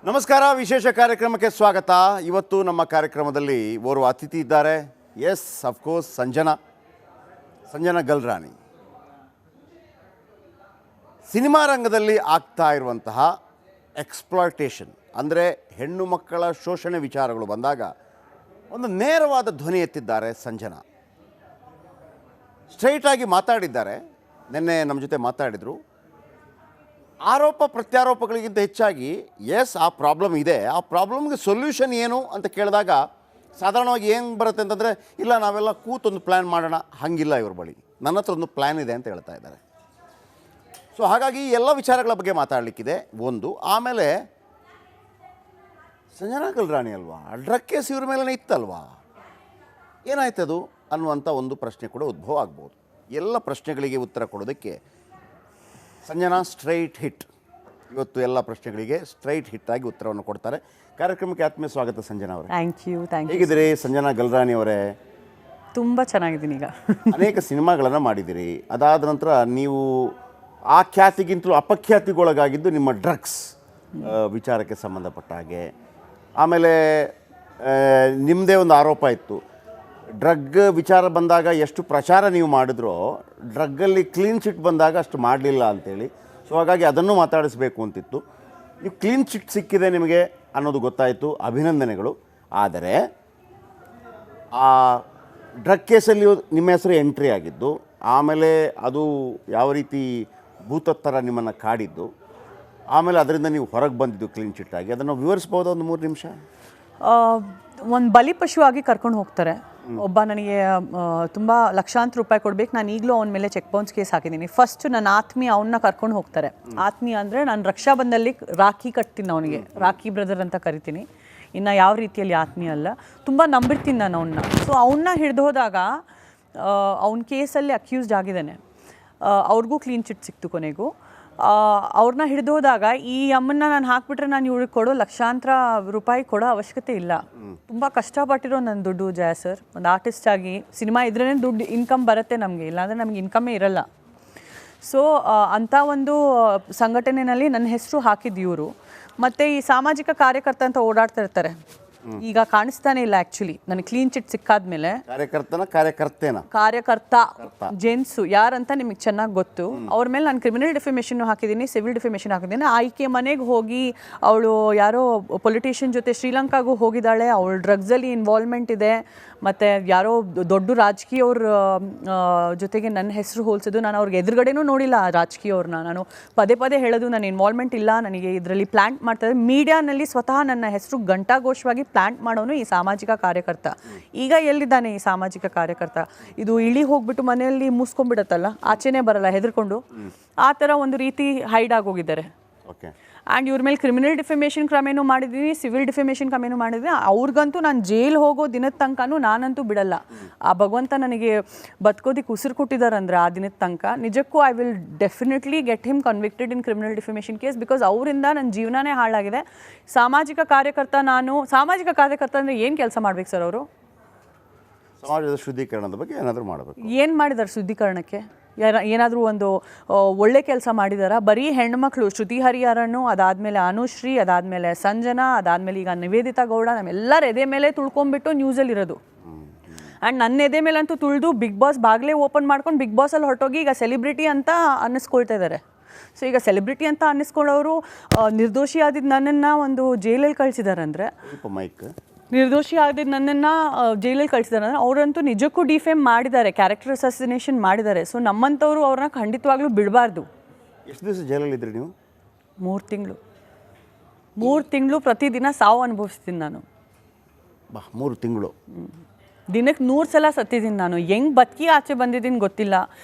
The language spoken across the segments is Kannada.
ನಮಸ್ಕಾರ, ವಿಶೇಷ ಕಾರ್ಯಕ್ರಮಕ್ಕೆ ಸ್ವಾಗತ. ಇವತ್ತು ನಮ್ಮ ಕಾರ್ಯಕ್ರಮದಲ್ಲಿ ಓರ್ವ ಅತಿಥಿ ಇದ್ದಾರೆ. Yes, of course Sanjana Galrani. Cinema ರಂಗದಲ್ಲಿ ಆಗ್ತಾ ಇರುವಂತಹ ಎಕ್ಸ್ಪ್ಲಾಯ್ಟೇಷನ್ ಅಂದರೆ ಹೆಣ್ಣು ಮಕ್ಕಳ ಶೋಷಣೆ ವಿಚಾರಗಳು ಬಂದಾಗ ಒಂದು ನೇರವಾದ ಧ್ವನಿ ಎತ್ತಿದ್ದಾರೆ ಸಂಜನಾ. ಸ್ಟ್ರೈಟಾಗಿ ಮಾತಾಡಿದ್ದಾರೆ. ನಿನ್ನೆ ನಮ್ಮ ಜೊತೆ ಮಾತಾಡಿದರು. ಆರೋಪ ಪ್ರತ್ಯಾರೋಪಗಳಿಗಿಂತ ಹೆಚ್ಚಾಗಿ ಆ ಪ್ರಾಬ್ಲಮ್ ಇದೆ, ಆ ಪ್ರಾಬ್ಲಮ್ಗೆ ಸೊಲ್ಯೂಷನ್ ಏನು ಅಂತ ಕೇಳಿದಾಗ ಸಾಧಾರಣವಾಗಿ ಏನು ಬರುತ್ತೆ ಅಂತಂದರೆ, ಇಲ್ಲ ನಾವೆಲ್ಲ ಕೂತೊಂದು ಪ್ಲ್ಯಾನ್ ಮಾಡೋಣ, ಹಾಗಿಲ್ಲ ಇವ್ರ ಬಳಿ, ನನ್ನ ಹತ್ರ ಒಂದು ಪ್ಲ್ಯಾನ್ ಇದೆ ಅಂತ ಹೇಳ್ತಾ ಇದ್ದಾರೆ. ಸೊ ಹಾಗಾಗಿ ಎಲ್ಲ ವಿಚಾರಗಳ ಬಗ್ಗೆ ಮಾತಾಡಲಿಕ್ಕಿದೆ ಒಂದು. ಆಮೇಲೆ ಸಂಜನಾ ಗಲ್ರಾನಿ ಅಲ್ವಾ, ಡ್ರಗ್ ಕೇಸ್ ಇವ್ರ ಮೇಲೇ ಇತ್ತಲ್ವಾ, ಏನಾಯ್ತದು ಅನ್ನುವಂಥ ಒಂದು ಪ್ರಶ್ನೆ ಕೂಡ ಉದ್ಭವ ಆಗ್ಬೋದು. ಎಲ್ಲ ಪ್ರಶ್ನೆಗಳಿಗೆ ಉತ್ತರ ಕೊಡೋದಕ್ಕೆ ಸಂಜನಾ ಸ್ಟ್ರೈಟ್ ಹಿಟ್ ಇವತ್ತು ಎಲ್ಲ ಪ್ರಶ್ನೆಗಳಿಗೆ ಸ್ಟ್ರೈಟ್ ಹಿಟ್ ಆಗಿ ಉತ್ತರವನ್ನು ಕೊಡ್ತಾರೆ. ಕಾರ್ಯಕ್ರಮಕ್ಕೆ ಆತ್ಮೀಯ ಸ್ವಾಗತ ಸಂಜನಾ ಅವರೇ. Thank you. ಹೇಗಿದ್ದೀರಿ ಸಂಜನಾ ಗಲ್ರಾನಿ ಅವರೇ? ತುಂಬ ಚೆನ್ನಾಗಿದ್ದೀನಿ. ಈಗ ಅನೇಕ ಸಿನಿಮಾಗಳನ್ನು ಮಾಡಿದ್ದೀರಿ. ಅದಾದ ನಂತರ ನೀವು ಆ ಖ್ಯಾತಿಗಿಂತಲೂ ಅಪಖ್ಯಾತಿಗೊಳಗಾಗಿದ್ದು ನಿಮ್ಮ ಡ್ರಗ್ಸ್ ವಿಚಾರಕ್ಕೆ ಸಂಬಂಧಪಟ್ಟ ಹಾಗೆ. ಆಮೇಲೆ ನಿಮ್ಮದೇ ಒಂದು ಆರೋಪ ಇತ್ತು, ಡ್ರಗ್ ವಿಚಾರ ಬಂದಾಗ ಎಷ್ಟು ಪ್ರಚಾರ ನೀವು ಮಾಡಿದ್ರೋ ಡ್ರಗ್ಗಲ್ಲಿ ಕ್ಲೀನ್ ಚಿಟ್ ಬಂದಾಗ ಅಷ್ಟು ಮಾಡಲಿಲ್ಲ ಅಂಥೇಳಿ. ಸೊ ಹಾಗಾಗಿ ಅದನ್ನು ಮಾತಾಡಿಸ್ಬೇಕು ಅಂತಿತ್ತು. ನೀವು ಕ್ಲೀನ್ ಚಿಟ್ ಸಿಕ್ಕಿದೆ ನಿಮಗೆ ಅನ್ನೋದು ಗೊತ್ತಾಯಿತು, ಅಭಿನಂದನೆಗಳು. ಆದರೆ ಆ ಡ್ರಗ್ ಕೇಸಲ್ಲಿ ನಿಮ್ಮ ಹೆಸರು ಎಂಟ್ರಿ ಆಗಿದ್ದು, ಆಮೇಲೆ ಅದು ಯಾವ ರೀತಿ ಭೂತದ ಥರ ನಿಮ್ಮನ್ನು ಕಾಡಿದ್ದು, ಆಮೇಲೆ ಅದರಿಂದ ನೀವು ಹೊರಗೆ ಬಂದಿದ್ದು ಕ್ಲೀನ್ ಚಿಟ್ ಆಗಿ, ಅದನ್ನು ವಿವರಿಸ್ಬೋದು ಒಂದು 3 ನಿಮಿಷ? ಒಂದು ಬಲಿಪಶುವಾಗಿ ಕರ್ಕೊಂಡು ಹೋಗ್ತಾರೆ. ಒಬ್ಬ ನನಗೆ ತುಂಬ ಲಕ್ಷಾಂತರ ರೂಪಾಯಿ ಕೊಡ್ಬೇಕು, ನಾನು ಈಗಲೂ ಅವನ ಮೇಲೆ ಚೆಕ್ ಬೌನ್ಸ್ ಕೇಸ್ ಹಾಕಿದ್ದೀನಿ. ಫಸ್ಟ್ ನನ್ನ ಆತ್ಮೀಯ ಅವನ್ನ ಕರ್ಕೊಂಡು ಹೋಗ್ತಾರೆ. ಆತ್ಮೀಯ ಅಂದರೆ ನಾನು ರಕ್ಷಾಬಂಧನಲ್ಲಿ ರಾಖಿ ಕಟ್ತೀನಿ, ಅವನಿಗೆ ರಾಖಿ ಬ್ರದರ್ ಅಂತ ಕರಿತೀನಿ. ಇನ್ನು ಯಾವ ರೀತಿಯಲ್ಲಿ ಆತ್ಮೀಯ ಅಲ್ಲ, ತುಂಬ ನಂಬಿರ್ತೀನಿ ನಾನು ಅವನ್ನ. ಸೊ ಅವನ್ನ ಹಿಡಿದು ಹೋದಾಗ ಅವನ ಕೇಸಲ್ಲಿ ಅಕ್ಯೂಸ್ಡ್ ಆಗಿದ್ದಾನೆ. ಅವ್ರಿಗೂ ಕ್ಲೀನ್ ಚಿಟ್ ಸಿಕ್ತು ಕೊನೆಗೂ. ಅವ್ರನ್ನ ಹಿಡಿದು ಹೋದಾಗ ಈ ಅಮ್ಮನ್ನ ನಾನು ಹಾಕ್ಬಿಟ್ರೆ ನಾನು ಇವ್ರಿಗೆ ಕೊಡೋ ಲಕ್ಷಾಂತರ ರೂಪಾಯಿ ಕೊಡೋ ಅವಶ್ಯಕತೆ ಇಲ್ಲ. ತುಂಬ ಕಷ್ಟಪಟ್ಟಿರೋ ನನ್ನ ದುಡ್ಡು ಜಯ ಸರ್. ಒಂದು ಆರ್ಟಿಸ್ಟ್ ಆಗಿ ಸಿನಿಮಾ ಇದ್ರೇ ದುಡ್ಡು ಇನ್ಕಮ್ ಬರುತ್ತೆ ನಮಗೆ, ಇಲ್ಲಾಂದರೆ ನಮ್ಗೆ ಇನ್ಕಮ್ಮೇ ಇರಲ್ಲ. ಸೊ ಅಂಥ ಒಂದು ಸಂಘಟನೆಯಲ್ಲಿ ನನ್ನ ಹೆಸರು ಹಾಕಿದ್ದು ಇವರು. ಮತ್ತು ಈ ಸಾಮಾಜಿಕ ಕಾರ್ಯಕರ್ತ ಅಂತ ಓಡಾಡ್ತಾ ಇರ್ತಾರೆ, ಈಗ ಕಾಣಿಸ್ತಾನೆ ಇಲ್ಲ. ಆ್ಯಕ್ಚುಲಿ ನನಗೆ ಕ್ಲೀನ್ ಚಿಟ್ ಸಿಕ್ಕಾದ್ಮೇಲೆ ಕಾರ್ಯಕರ್ತ ಜೆನ್ಸು ಯಾರಂತ ನಿಮಗೆ ಚೆನ್ನಾಗಿ ಗೊತ್ತು. ಅವ್ರ ಮೇಲೆ ನಾನು ಕ್ರಿಮಿನಲ್ ಡಿಫಮೇಷನ್ ಹಾಕಿದ್ದೀನಿ, ಸಿವಿಲ್ ಡಿಫಮೇಷನ್ ಹಾಕಿದ್ದೀನಿ. ಆಕೆ ಮನೆಗೆ ಹೋಗಿ ಅವಳು ಯಾರೋ ಪೊಲಿಟಿಷಿಯನ್ ಜೊತೆ ಶ್ರೀಲಂಕಾಗೂ ಹೋಗಿದ್ದಾಳೆ, ಅವಳು ಡ್ರಗ್ಸಲ್ಲಿ ಇನ್ವಾಲ್ವ್ಮೆಂಟ್ ಇದೆ, ಮತ್ತು ಯಾರೋ ದೊಡ್ಡ ರಾಜಕೀಯವ್ರ ಜೊತೆಗೆ ನನ್ನ ಹೆಸರು ಹೋಲಿಸೋದು. ನಾನು ಅವ್ರಿಗೆ ಎದುರುಗಡೆನೂ ನೋಡಿಲ್ಲ ಆ ರಾಜಕೀಯವ್ರನ್ನ. ನಾನು ಪದೇ ಪದೇ ಹೇಳೋದು ನನ್ನ ಇನ್ವಾಲ್ವ್ಮೆಂಟ್ ಇಲ್ಲ, ನನಗೆ ಇದರಲ್ಲಿ ಪ್ಲ್ಯಾಂಟ್ ಮಾಡ್ತಾರೆ. ಮೀಡಿಯಾನಲ್ಲಿ ಸ್ವತಃ ನನ್ನ ಹೆಸರು ಘಂಟಾಘೋಷವಾಗಿ ಪ್ಲ್ಯಾಂಟ್ ಮಾಡೋನು ಈ ಸಾಮಾಜಿಕ ಕಾರ್ಯಕರ್ತ. ಈಗ ಎಲ್ಲಿದ್ದಾನೆ ಈ ಸಾಮಾಜಿಕ ಕಾರ್ಯಕರ್ತ? ಇದು ಇಳಿ ಹೋಗ್ಬಿಟ್ಟು ಮನೆಯಲ್ಲಿ ಮುಸ್ಕೊಂಡ್ಬಿಡತ್ತಲ್ಲ, ಆಚೆನೇ ಬರಲ್ಲ ಹೆದರ್ಕೊಂಡು, ಆ ಥರ ಒಂದು ರೀತಿ ಹೈಡ್ ಆಗೋಗಿದ್ದಾರೆ. ಆ್ಯಂಡ್ ಇವ್ರ ಮೇಲೆ ಕ್ರಿಮಿನಲ್ ಡಿಫಮೇಷನ್ ಕ್ರಮೇನೂ ಮಾಡಿದ್ದೀನಿ, ಸಿವಿಲ್ ಡಿಫಮೇಷನ್ ಕ್ರಮೇನೂ ಮಾಡಿದ್ದೀನಿ. ಅವ್ರಿಗಂತೂ ನಾನು ಜೈಲ್ ಹೋಗೋ ದಿನದ ತನಕನೂ ನಾನಂತೂ ಬಿಡಲ್ಲ. ಆ ಭಗವಂತ ನನಗೆ ಬದುಕೋದಕ್ಕೆ ಉಸಿರು ಕೊಟ್ಟಿದ್ದಾರಂದ್ರೆ ಆ ದಿನದ ತನಕ ನಿಜಕ್ಕೂ I will definitely get him convicted in criminal defamation case. Because ಅವರಿಂದ ನನ್ನ ಜೀವನನೇ ಹಾಳಾಗಿದೆ. ಸಾಮಾಜಿಕ ಕಾರ್ಯಕರ್ತ ಅಂದರೆ ಏನು ಕೆಲಸ ಮಾಡ್ಬೇಕು ಸರ್ ಅವರು? ಸಮಾಜದ ಶುದ್ಧೀಕರಣದ ಬಗ್ಗೆ ಏನಾದರೂ ಮಾಡಬೇಕು. ಏನು ಮಾಡಿದ್ದಾರೆ ಶುದ್ಧೀಕರಣಕ್ಕೆ? ಏನಾದರೂ ಒಂದು ಒಳ್ಳೆ ಕೆಲಸ ಮಾಡಿದಾರಾ? ಬರೀ ಹೆಣ್ಮಕ್ಳು ಶ್ರುತಿ ಹರಿಹರನ್ನು, ಅದಾದಮೇಲೆ ಅನುಶ್ರೀ, ಅದಾದಮೇಲೆ ಸಂಜನಾ, ಅದಾದಮೇಲೆ ಈಗ ನಿವೇದಿತಾ ಗೌಡ, ನಮ್ಮೆಲ್ಲರ ಎದೆ ಮೇಲೆ ತುಳ್ಕೊಂಡ್ಬಿಟ್ಟು ನ್ಯೂಸಲ್ಲಿರೋದು. ಆ್ಯಂಡ್ ನನ್ನ ಎದೆ ಮೇಲಂತೂ ತುಳಿದು ಬಿಗ್ ಬಾಸ್ ಬಾಗಿಲೇ ಓಪನ್ ಮಾಡ್ಕೊಂಡು ಬಿಗ್ ಬಾಸಲ್ಲಿ ಹೊರಟೋಗಿ ಈಗ ಸೆಲಿಬ್ರಿಟಿ ಅಂತ ಅನ್ನಿಸ್ಕೊಳ್ತಾ ಇದ್ದಾರೆ. ಸೊ ಈಗ ಸೆಲೆಬ್ರಿಟಿ ಅಂತ ಅನ್ನಿಸ್ಕೊಳ್ಳೋರು ನಿರ್ದೋಷಿ ಆದಿದ್ದು ನನ್ನನ್ನು ಒಂದು ಜೈಲಲ್ಲಿ ಕಳಿಸಿದ್ದಾರೆ ಅಂದರೆ, ನಿರ್ದೋಷಿ ಆಗಿದ್ದು ನನ್ನನ್ನು ಜೈಲಲ್ಲಿ ಕಳಿಸಿದ್ದಾರೆ ಅಂದರೆ ಅವರಂತೂ ನಿಜಕ್ಕೂ ಡಿಫೇಮ್ ಮಾಡಿದ್ದಾರೆ, ಕ್ಯಾರೆಕ್ಟರ್ ಅಸಾಸಿನೇಷನ್ ಮಾಡಿದ್ದಾರೆ. ಸೊ ನಮ್ಮಂಥವ್ರು ಅವ್ರನ್ನ ಖಂಡಿತವಾಗ್ಲೂ ಬಿಡಬಾರ್ದು. ಎಷ್ಟು ದಿವಸ ಜೈಲಲ್ಲಿದ್ರಿ ನೀವು? 3 ತಿಂಗಳು ಪ್ರತಿದಿನ ಸಾವು ಅನುಭವಿಸ್ತೀನಿ ನಾನು. 3 ತಿಂಗಳು ದಿನಕ್ಕೆ 100 ಸಲ ಸತ್ತಿದ್ದೀನಿ ನಾನು. ಹೆಂಗೆ ಬದುಕಿ ಆಚೆ ಬಂದಿದ್ದೀನಿ ಗೊತ್ತಿಲ್ಲ.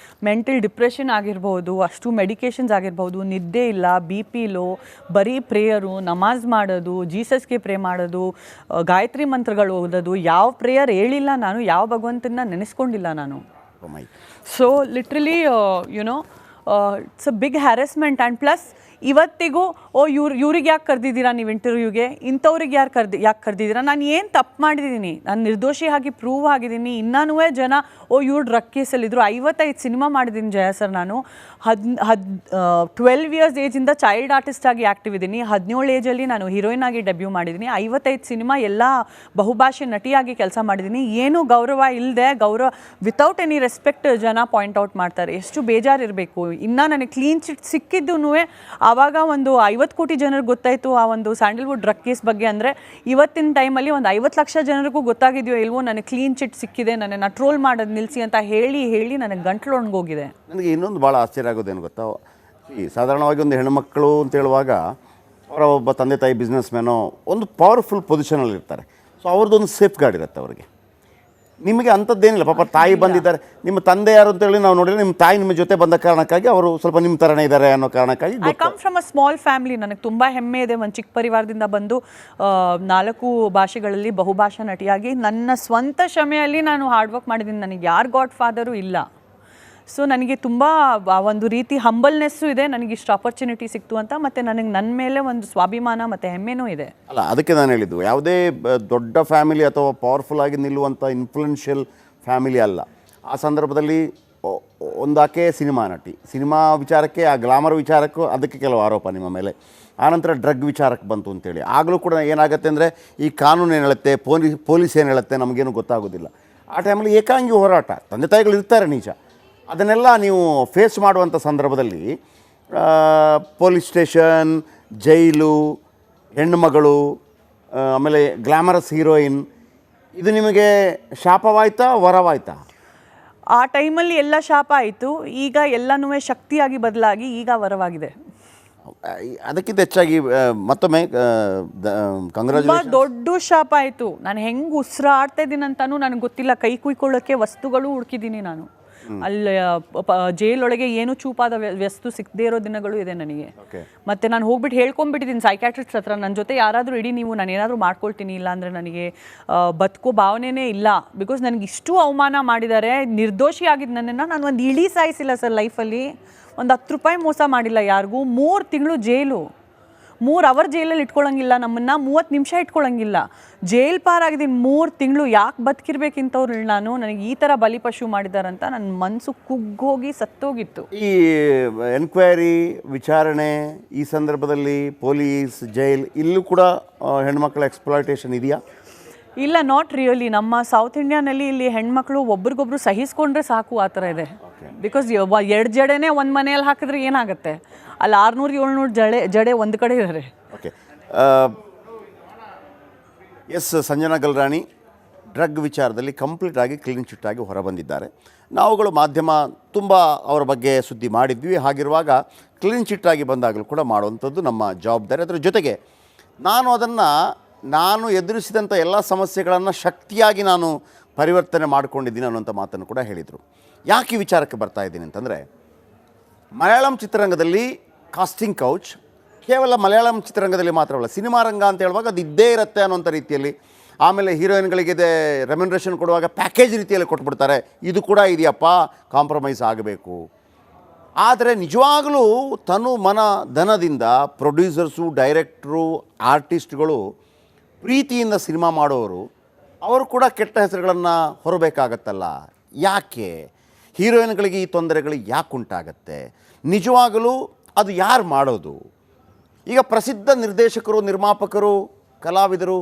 ಮೆಂಟಲ್ ಡಿಪ್ರೆಷನ್ ಆಗಿರ್ಬೋದು, ಅಷ್ಟು ಮೆಡಿಕೇಷನ್ಸ್ ಆಗಿರ್ಬೋದು, ನಿದ್ದೆ ಇಲ್ಲ, BP ಲೋ, ಬರೀ ಪ್ರೇಯರು, ನಮಾಜ್ ಮಾಡೋದು, ಜೀಸಸ್ಗೆ ಪ್ರೇ ಮಾಡೋದು, ಗಾಯತ್ರಿ ಮಂತ್ರಗಳು ಓದೋದು. ಯಾವ ಪ್ರೇಯರ್ ಹೇಳಿಲ್ಲ ನಾನು, ಯಾವ ಭಗವಂತನ ನೆನೆಸ್ಕೊಂಡಿಲ್ಲ ನಾನು. So literally you know it's a big harassment. And plus ಇವತ್ತಿಗೂ ಇವ್ರಿಗೆ ಯಾಕೆ ಕರೆದಿದ್ದೀರಾ ನೀವು ಇಂಟರ್ವ್ಯೂಗೆ, ಇಂಥವ್ರಿಗೆ ಯಾಕೆ ಕರೆದಿದ್ದೀರಾ, ನಾನು ಏನು ತಪ್ಪು ಮಾಡಿದ್ದೀನಿ, ನಾನು ನಿರ್ದೋಷಿ ಆಗಿ ಪ್ರೂವ್ ಆಗಿದ್ದೀನಿ, ಇನ್ನೂ ಜನ ಇವ್ರು ಡ್ರಗ್ ಕೇಸಲ್ಲಿದ್ದರು. 55 ಸಿನಿಮಾ ಮಾಡಿದ್ದೀನಿ ಜಯ ಸರ್. ನಾನು 12 ಇಯರ್ಸ್ ಏಜಿಂದ ಚೈಲ್ಡ್ ಆರ್ಟಿಸ್ಟ್ ಆಗಿ ಆ್ಯಕ್ಟಿವ್ ಇದ್ದೀನಿ. 17 ಏಜಲ್ಲಿ ನಾನು ಹೀರೋಯಿನ್ ಆಗಿ ಡೆಬ್ಯೂ ಮಾಡಿದ್ದೀನಿ. 55 ಸಿನಿಮಾ ಎಲ್ಲ ಬಹುಭಾಷೆ ನಟಿಯಾಗಿ ಕೆಲಸ ಮಾಡಿದ್ದೀನಿ. ಏನೂ ಗೌರವ ಇಲ್ಲದೆ, ವಿತೌಟ್ ಎನಿ ರೆಸ್ಪೆಕ್ಟ್ ಜನ ಪಾಯಿಂಟ್ ಔಟ್ ಮಾಡ್ತಾರೆ. ಎಷ್ಟು ಬೇಜಾರಿರಬೇಕು. ಇನ್ನು ನನಗೆ ಕ್ಲೀನ್ ಚಿಟ್ ಸಿಕ್ಕಿದ್ದೂ ಆವಾಗ ಒಂದು 50 ಕೋಟಿ ಜನರಿಗೆ ಗೊತ್ತಾಯಿತು ಆ ಒಂದು ಸ್ಯಾಂಡಲ್ವುಡ್ ಡ್ರಗ್ ಕೇಸ್ ಬಗ್ಗೆ. ಅಂದರೆ ಇವತ್ತಿನ ಟೈಮಲ್ಲಿ ಒಂದು 50 ಲಕ್ಷ ಜನರಿಗೂ ಗೊತ್ತಾಗಿದೆಯೋ ಇಲ್ವೋ ನನಗೆ ಕ್ಲೀನ್ ಚಿಟ್ ಸಿಕ್ಕಿದೆ, ನನ್ನನ್ನು ಟ್ರೋಲ್ ಮಾಡೋದು ನಿಲ್ಲಿಸಿ ಅಂತ ಹೇಳಿ ನನಗೆ ಗಂಟ್ಲು ಒಣಗೋಗಿದೆ. ನನಗೆ ಇನ್ನೊಂದು ಭಾಳ ಆಶ್ಚರ್ಯ ಆಗೋದೇನು ಗೊತ್ತಾ, ಈ ಸಾಧಾರಣವಾಗಿ ಒಂದು ಹೆಣ್ಮಕ್ಳು ಅಂತ ಹೇಳುವಾಗ ಅವರ ಒಬ್ಬ ತಂದೆ ತಾಯಿ ಬಿಸ್ನೆಸ್ ಮ್ಯಾನೋ ಒಂದು ಪವರ್ಫುಲ್ ಪೊಸಿಷನಲ್ಲಿ ಇರ್ತಾರೆ. ಸೊ ಅವ್ರದ್ದೊಂದು ಸೇಫ್ ಗಾರ್ಡ್ ಇರುತ್ತೆ ಅವರಿಗೆ. ನಿಮಗೆ ಅಂಥದ್ದೇನಿಲ್ಲ, ಪಾಪ ತಾಯಿ ಬಂದಿದ್ದಾರೆ, ನಿಮ್ಮ ತಂದೆ ಯಾರು ಅಂತೇಳಿ ನಾವು ನೋಡಿದ್ರೆ ನಿಮ್ಮ ತಾಯಿ ನಿಮ್ಮ ಜೊತೆ ಬಂದ ಕಾರಣಕ್ಕಾಗಿ ಅವರು ಸ್ವಲ್ಪ ನಿಮ್ಮ ಥರನೇ ಇದ್ದಾರೆ ಅನ್ನೋ ಕಾರಣಕ್ಕಾಗಿ. I come from a small family. ನನಗೆ ತುಂಬ ಹೆಮ್ಮೆ ಇದೆ. ಒಂದು ಚಿಕ್ಕ ಪರಿವಾರದಿಂದ ಬಂದು 4 ಭಾಷೆಗಳಲ್ಲಿ ಬಹುಭಾಷಾ ನಟಿಯಾಗಿ ನನ್ನ ಸ್ವಂತ ಶ್ರಮೆಯಲ್ಲಿ ನಾನು ಹಾರ್ಡ್ ವರ್ಕ್ ಮಾಡಿದ್ದೀನಿ. ನನಗೆ ಯಾರು ಗಾಡ್ ಫಾದರು ಇಲ್ಲ. ಸೊ ನನಗೆ ತುಂಬ ಒಂದು ರೀತಿ ಹಂಬಲ್ನೆಸ್ಸು ಇದೆ, ನನಗೆ ಇಷ್ಟು ಆಪರ್ಚುನಿಟಿ ಸಿಕ್ತು ಅಂತ. ಮತ್ತು ನನಗೆ ನನ್ನ ಮೇಲೆ ಒಂದು ಸ್ವಾಭಿಮಾನ ಮತ್ತು ಹೆಮ್ಮೆನೂ ಇದೆ. ಅಲ್ಲ, ಅದಕ್ಕೆ ನಾನು ಹೇಳಿದ್ದು ಯಾವುದೇ ದೊಡ್ಡ ಫ್ಯಾಮಿಲಿ ಅಥವಾ ಪವರ್ಫುಲ್ ಆಗಿ ನಿಲ್ಲುವಂಥ ಇನ್ಫ್ಲುಯೆನ್ಷಿಯಲ್ ಫ್ಯಾಮಿಲಿ ಅಲ್ಲ. ಆ ಸಂದರ್ಭದಲ್ಲಿ ಒಂದಾಕೆ ಸಿನಿಮಾ ನಟಿ, ಸಿನಿಮಾ ವಿಚಾರಕ್ಕೆ, ಆ ಗ್ಲಾಮರ್ ವಿಚಾರಕ್ಕೂ ಅದಕ್ಕೆ ಕೆಲವು ಆರೋಪ ನಿಮ್ಮ ಮೇಲೆ. ಆನಂತರ ಡ್ರಗ್ ವಿಚಾರಕ್ಕೆ ಬಂತು ಅಂತೇಳಿ ಆಗಲೂ ಕೂಡ ಏನಾಗುತ್ತೆ ಅಂದರೆ ಈ ಕಾನೂನು ಏನು ಹೇಳುತ್ತೆ, ಪೊಲೀಸ್ ಏನು ಹೇಳುತ್ತೆ ನಮಗೇನು ಗೊತ್ತಾಗೋದಿಲ್ಲ. ಆ ಟೈಮಲ್ಲಿ ಏಕಾಂಗಿ ಹೋರಾಟ, ತಂದೆ ತಾಯಿಗಳು ಇರ್ತಾರೆ ನಿಜ, ಅದನ್ನೆಲ್ಲ ನೀವು ಫೇಸ್ ಮಾಡುವಂಥ ಸಂದರ್ಭದಲ್ಲಿ ಪೊಲೀಸ್ ಸ್ಟೇಷನ್, ಜೈಲು, ಹೆಣ್ಣುಮಗಳು, ಆಮೇಲೆ ಗ್ಲಾಮರಸ್ ಹೀರೋಯಿನ್, ಇದು ನಿಮಗೆ ಶಾಪವಾಯ್ತಾ ವರವಾಯ್ತಾ? ಆ ಟೈಮಲ್ಲಿ ಎಲ್ಲ ಶಾಪ ಆಯಿತು. ಈಗ ಎಲ್ಲನೂ ಶಕ್ತಿಯಾಗಿ ಬದಲಾಗಿ ಈಗ ವರವಾಗಿದೆ. ಅದಕ್ಕಿಂತ ಹೆಚ್ಚಾಗಿ ಮತ್ತೊಮ್ಮೆ ಕಂಗ್ರಾಚುಲೇಷನ್. ದೊಡ್ಡ ಶಾಪ ಆಯಿತು. ನಾನು ಹೆಂಗೆ ಉಸಿರಾಡ್ತಾ ಇದ್ದೀನಿ ಅಂತಾನೂ ನನಗೆ ಗೊತ್ತಿಲ್ಲ. ಕೈ ಕುಯ್ಕೊಳ್ಳೋಕ್ಕೆ ವಸ್ತುಗಳು ಹುಡುಕಿದ್ದೀನಿ ನಾನು. ಅಲ್ಲಿ ಜೈಲೊಳಗೆ ಏನು ಚೂಪಾದ ವಸ್ತು ಸಿಕ್ಕದೇ ಇರೋ ದಿನಗಳು ಇದೆ ನನಗೆ. ಮತ್ತು ನಾನು ಹೋಗ್ಬಿಟ್ಟು ಹೇಳ್ಕೊಂಡ್ಬಿಟ್ಟಿದ್ದೀನಿ ಸೈಕ್ಯಾಟ್ರಿಸ್ಟ್ ಹತ್ರ, ನನ್ನ ಜೊತೆ ಯಾರಾದರೂ ಇಡೀ ನೀವು, ನಾನು ಏನಾದರೂ ಮಾಡ್ಕೊಳ್ತೀನಿ, ಇಲ್ಲ ಅಂದರೆ ನನಗೆ ಬದುಕೋ ಭಾವನೆನೇ ಇಲ್ಲ. ಬಿಕಾಸ್ ನನಗೆ ಇಷ್ಟು ಅವಮಾನ ಮಾಡಿದ್ದಾರೆ. ನಿರ್ದೋಷಿ ಆಗಿದ್ದು ನನ್ನನ್ನು ನಾನು ಒಂದು ಇಳಿ ಸಾಯಿಸಿಲ್ಲ ಸರ್ ಲೈಫಲ್ಲಿ. ಒಂದು 10 ರೂಪಾಯಿ ಮೋಸ ಮಾಡಿಲ್ಲ ಯಾರಿಗೂ. 3 ತಿಂಗಳು ಜೈಲು, 3 ಅವರ್ ಜೈಲಲ್ಲಿ ಇಟ್ಕೊಳ್ಳೋಂಗಿಲ್ಲ ನಮ್ಮನ್ನು, 30 ನಿಮಿಷ ಇಟ್ಕೊಳ್ಳೋಂಗಿಲ್ಲ. ಜೈಲ್ ಪಾರಾಗಿದ್ದೀನಿ 3 ತಿಂಗಳು. ಯಾಕೆ ಬದುಕಿರ್ಬೇಕಿಂತವ್ರು ನಾನು, ನನಗೆ ಈ ಥರ ಬಲಿಪಶು ಮಾಡಿದಾರಂತ ನನ್ನ ಮನಸ್ಸು ಕುಗ್ಗೋಗಿ ಸತ್ತೋಗಿತ್ತು. ಈ ಎನ್ಕ್ವೈರಿ ವಿಚಾರಣೆ ಈ ಸಂದರ್ಭದಲ್ಲಿ ಪೊಲೀಸ್, ಜೈಲ್, ಇಲ್ಲೂ ಕೂಡ ಹೆಣ್ಮಕ್ಳ ಎಕ್ಸ್ಪ್ಲಾಯ್ಟೇಷನ್ ಇದೆಯಾ? ಇಲ್ಲ, ನಾಟ್ ರಿಯಲಿ. ನಮ್ಮ ಸೌತ್ ಇಂಡಿಯಾನಲ್ಲಿ ಇಲ್ಲಿ ಹೆಣ್ಮಕ್ಳು ಒಬ್ರಿಗೊಬ್ರು ಸಹಿಸ್ಕೊಂಡ್ರೆ ಸಾಕು, ಆ ಥರ ಇದೆ. ಬಿಕಾಸ್ 2 ಜಡೆನೇ ಒಂದು ಮನೆಯಲ್ಲಿ ಹಾಕಿದ್ರೆ ಏನಾಗುತ್ತೆ? ಅಲ್ಲಿ 600-700 ಜಡೆ ಒಂದು ಕಡೆ ಇದ್ದಾರೆ. Okay, yes, Sanjana Galrani drug ವಿಚಾರದಲ್ಲಿ ಕಂಪ್ಲೀಟಾಗಿ ಕ್ಲೀನ್ ಚಿಟ್ ಆಗಿ ಹೊರಬಂದಿದ್ದಾರೆ. ನಾವುಗಳು ಮಾಧ್ಯಮ ತುಂಬ ಅವರ ಬಗ್ಗೆ ಸುದ್ದಿ ಮಾಡಿದ್ವಿ. ಹಾಗಿರುವಾಗ ಕ್ಲೀನ್ ಚಿಟ್ ಆಗಿ ಬಂದಾಗಲೂ ಕೂಡ ಮಾಡುವಂಥದ್ದು ನಮ್ಮ ಜವಾಬ್ದಾರಿ. ಅದರ ಜೊತೆಗೆ ನಾನು ಎದುರಿಸಿದಂಥ ಎಲ್ಲ ಸಮಸ್ಯೆಗಳನ್ನು ಶಕ್ತಿಯಾಗಿ ನಾನು ಪರಿವರ್ತನೆ ಮಾಡಿಕೊಂಡಿದ್ದೀನಿ ಅನ್ನುವಂಥ ಮಾತನ್ನು ಕೂಡ ಹೇಳಿದರು. ಯಾಕೆ ಈ ವಿಚಾರಕ್ಕೆ ಬರ್ತಾ ಇದ್ದೀನಿ ಅಂತಂದರೆ, ಮಲಯಾಳಂ ಚಿತ್ರರಂಗದಲ್ಲಿ ಕಾಸ್ಟಿಂಗ್ ಕೌಚ್ ಕೇವಲ ಮಲಯಾಳಂ ಚಿತ್ರರಂಗದಲ್ಲಿ ಮಾತ್ರವಲ್ಲ, ಸಿನಿಮಾ ರಂಗ ಅಂತ ಹೇಳುವಾಗ ಅದು ಇದ್ದೇ ಇರುತ್ತೆ ಅನ್ನೋಂಥ ರೀತಿಯಲ್ಲಿ. ಆಮೇಲೆ ಹೀರೋಯಿನ್ಗಳಿಗೆ ರೆಮ್ಯುನರೇಷನ್ ಕೊಡುವಾಗ ಪ್ಯಾಕೇಜ್ ರೀತಿಯಲ್ಲಿ ಕೊಟ್ಬಿಡ್ತಾರೆ. ಇದು ಕೂಡ ಇದೆಯಪ್ಪ, ಕಾಂಪ್ರಮೈಸ್ ಆಗಬೇಕು. ಆದರೆ ನಿಜವಾಗಲೂ ತನು ಮನ ಧನದಿಂದ ಪ್ರೊಡ್ಯೂಸರ್ಸು, ಡೈರೆಕ್ಟ್ರು, ಆರ್ಟಿಸ್ಟ್ಗಳು ಪ್ರೀತಿಯಿಂದ ಸಿನಿಮಾ ಮಾಡೋರು, ಅವರು ಕೂಡ ಕೆಟ್ಟ ಹೆಸರುಗಳನ್ನು ಹೊರಬೇಕಾಗತ್ತಲ್ಲ. ಯಾಕೆ ಹೀರೋಯಿನ್ಗಳಿಗೆ ಈ ತೊಂದರೆಗಳು ಯಾಕೆ ಉಂಟಾಗತ್ತೆ? ನಿಜವಾಗಲೂ ಅದು ಯಾರು ಮಾಡೋದು? ಈಗ ಪ್ರಸಿದ್ಧ ನಿರ್ದೇಶಕರು, ನಿರ್ಮಾಪಕರು, ಕಲಾವಿದರು